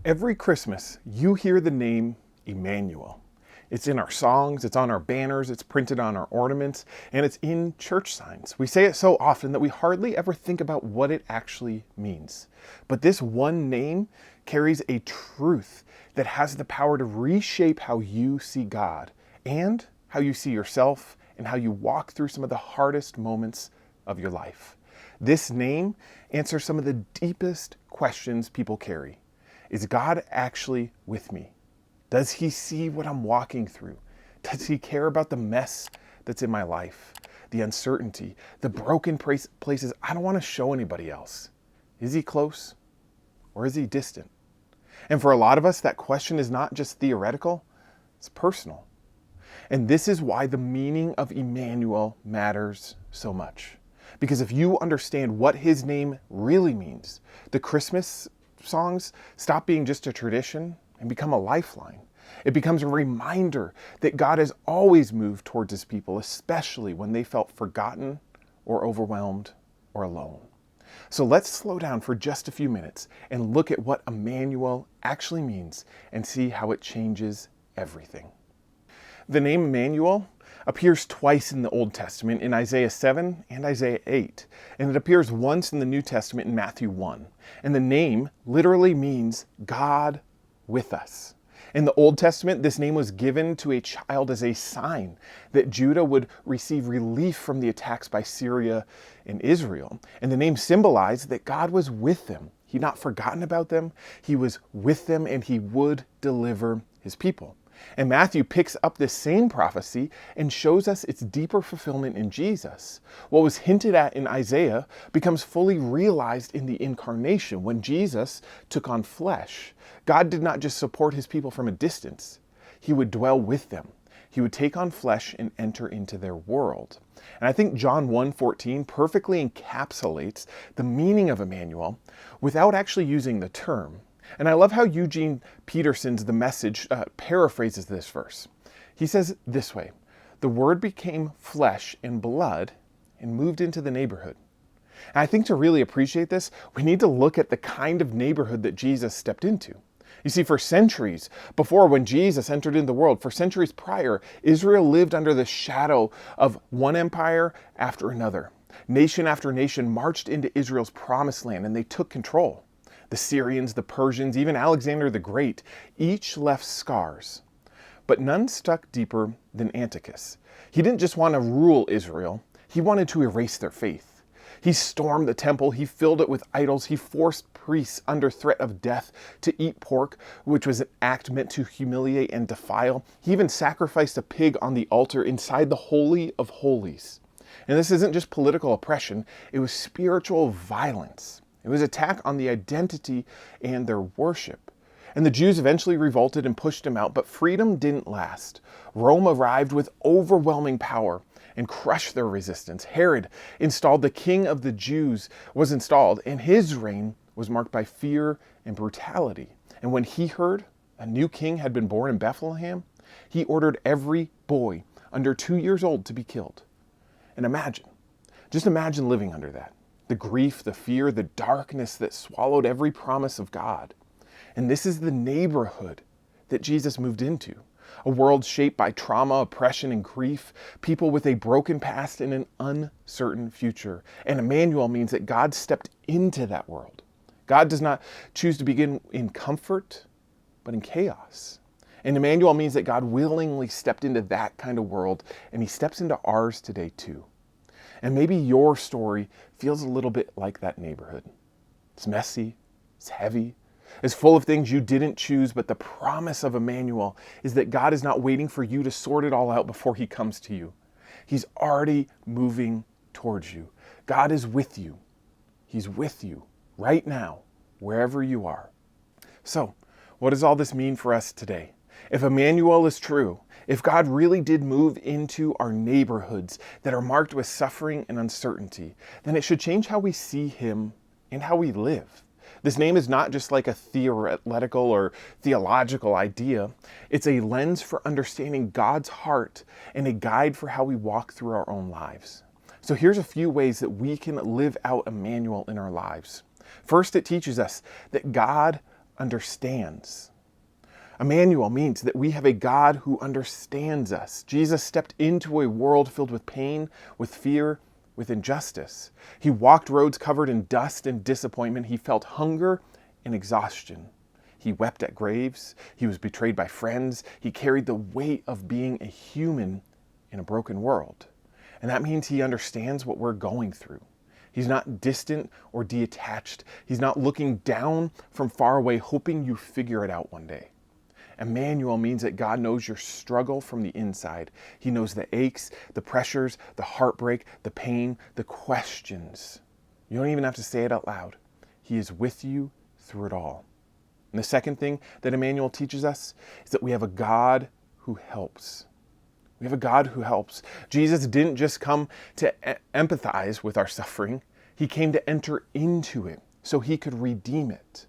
Every Christmas, you hear the name Immanuel. It's in our songs, it's on our banners, it's printed on our ornaments, and it's in church signs. We say it so often that we hardly ever think about what it actually means. But this one name carries a truth that has the power to reshape how you see God and how you see yourself and how you walk through some of the hardest moments of your life. This name answers some of the deepest questions people carry. Is God actually with me? Does he see what I'm walking through? Does he care about the mess that's in my life? The uncertainty, the broken places I don't want to show anybody else. Is he close or is he distant? And for a lot of us, that question is not just theoretical, it's personal. And this is why the meaning of Immanuel matters so much. Because if you understand what his name really means, the Christmas songs stop being just a tradition and become a lifeline. It becomes a reminder that God has always moved towards his people, especially when they felt forgotten or overwhelmed or alone. So let's slow down for just a few minutes and look at what Immanuel actually means and see how it changes everything. The name Immanuel appears twice in the Old Testament, in Isaiah 7 and Isaiah 8, and it appears once in the New Testament in Matthew 1. And the name literally means God with us. In the Old Testament, this name was given to a child as a sign that Judah would receive relief from the attacks by Syria and Israel. And the name symbolized that God was with them. He'd not forgotten about them. He was with them and he would deliver his people. And Matthew picks up this same prophecy and shows us its deeper fulfillment in Jesus. What was hinted at in Isaiah becomes fully realized in the incarnation when Jesus took on flesh. God did not just support his people from a distance. He would dwell with them. He would take on flesh and enter into their world. And I think John 1:14 perfectly encapsulates the meaning of Immanuel without actually using the term. And I love how Eugene Peterson's The Message paraphrases this verse. He says this way, "The Word became flesh and blood and moved into the neighborhood." And I think to really appreciate this, we need to look at the kind of neighborhood that Jesus stepped into. You see, for centuries before when Jesus entered into the world, for centuries prior, Israel lived under the shadow of one empire after another. Nation after nation marched into Israel's promised land and they took control. The Syrians, the Persians, even Alexander the Great, each left scars. But none stuck deeper than Antiochus. He didn't just want to rule Israel, he wanted to erase their faith. He stormed the temple, he filled it with idols, he forced priests under threat of death to eat pork, which was an act meant to humiliate and defile. He even sacrificed a pig on the altar inside the Holy of Holies. And this isn't just political oppression, it was spiritual violence. It was an attack on the identity and their worship. And the Jews eventually revolted and pushed him out, but freedom didn't last. Rome arrived with overwhelming power and crushed their resistance. Herod installed the king of the Jews, was installed, and his reign was marked by fear and brutality. And when he heard a new king had been born in Bethlehem, he ordered every boy under 2 years old to be killed. And just imagine living under that. The grief, the fear, the darkness that swallowed every promise of God. And this is the neighborhood that Jesus moved into. A world shaped by trauma, oppression, and grief. People with a broken past and an uncertain future. And Immanuel means that God stepped into that world. God does not choose to begin in comfort, but in chaos. And Immanuel means that God willingly stepped into that kind of world, and he steps into ours today too. And maybe your story feels a little bit like that neighborhood. It's messy, it's heavy, it's full of things you didn't choose, but the promise of Immanuel is that God is not waiting for you to sort it all out before he comes to you. He's already moving towards you. God is with you. He's with you right now, wherever you are. So, what does all this mean for us today? If Immanuel is true, if God really did move into our neighborhoods that are marked with suffering and uncertainty, then it should change how we see him and how we live. This name is not just like a theoretical or theological idea. It's a lens for understanding God's heart and a guide for how we walk through our own lives. So here's a few ways that we can live out Immanuel in our lives. First, it teaches us that God understands. Immanuel means that we have a God who understands us. Jesus stepped into a world filled with pain, with fear, with injustice. He walked roads covered in dust and disappointment. He felt hunger and exhaustion. He wept at graves. He was betrayed by friends. He carried the weight of being a human in a broken world. And that means he understands what we're going through. He's not distant or detached. He's not looking down from far away, hoping you figure it out one day. Immanuel means that God knows your struggle from the inside. He knows the aches, the pressures, the heartbreak, the pain, the questions. You don't even have to say it out loud. He is with you through it all. And the second thing that Immanuel teaches us is that we have a God who helps. We have a God who helps. Jesus didn't just come to empathize with our suffering. He came to enter into it so he could redeem it.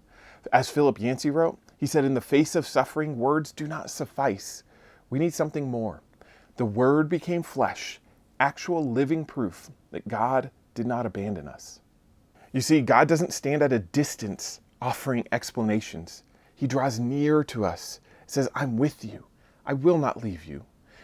As Philip Yancey wrote, he said, in the face of suffering, words do not suffice. We need something more. The Word became flesh, actual living proof that God did not abandon us. You see, God doesn't stand at a distance offering explanations. He draws near to us, says, I'm with you. I will not leave you.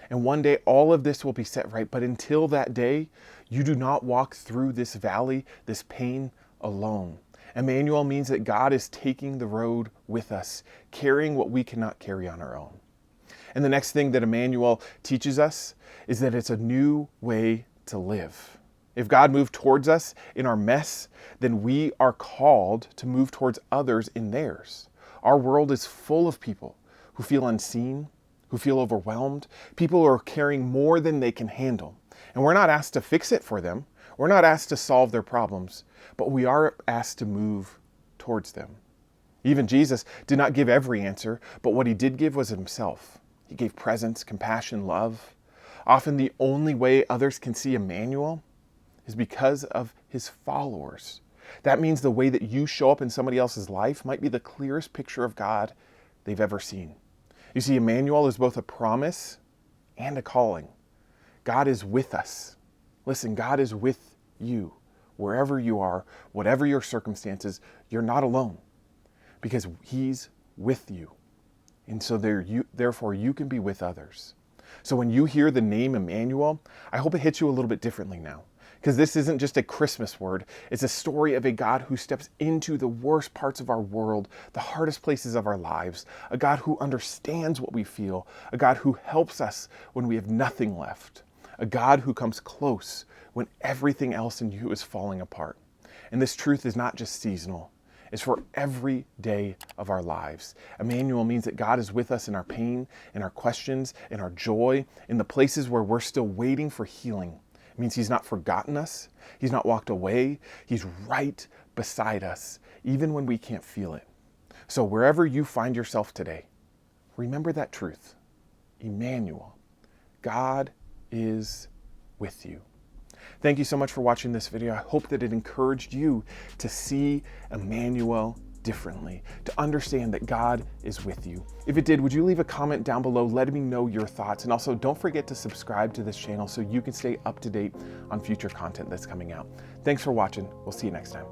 And one day all of this will be set right. But until that day, you do not walk through this valley, this pain alone. Immanuel means that God is taking the road with us, carrying what we cannot carry on our own. And the next thing that Immanuel teaches us is that it's a new way to live. If God moved towards us in our mess, then we are called to move towards others in theirs. Our world is full of people who feel unseen, who feel overwhelmed, people who are carrying more than they can handle. And we're not asked to fix it for them. We're not asked to solve their problems, but we are asked to move towards them. Even Jesus did not give every answer, but what he did give was himself. He gave presence, compassion, love. Often the only way others can see Immanuel is because of his followers. That means the way that you show up in somebody else's life might be the clearest picture of God they've ever seen. You see, Immanuel is both a promise and a calling. God is with us. Listen, God is with you. Wherever you are, whatever your circumstances, you're not alone because he's with you. And so therefore you can be with others. So when you hear the name Immanuel, I hope it hits you a little bit differently now. Because this isn't just a Christmas word. It's a story of a God who steps into the worst parts of our world, the hardest places of our lives, a God who understands what we feel, a God who helps us when we have nothing left, a God who comes close when everything else in you is falling apart. And this truth is not just seasonal. It's for every day of our lives. Immanuel means that God is with us in our pain, in our questions, in our joy, in the places where we're still waiting for healing. It means he's not forgotten us. He's not walked away. He's right beside us, even when we can't feel it. So wherever you find yourself today, remember that truth. Immanuel, God is with you. Thank you so much for watching this video. I hope that it encouraged you to see Immanuel differently, to understand that God is with you. If it did, would you leave a comment down below letting me know your thoughts? And also don't forget to subscribe to this channel so you can stay up to date on future content that's coming out. Thanks for watching. We'll see you next time.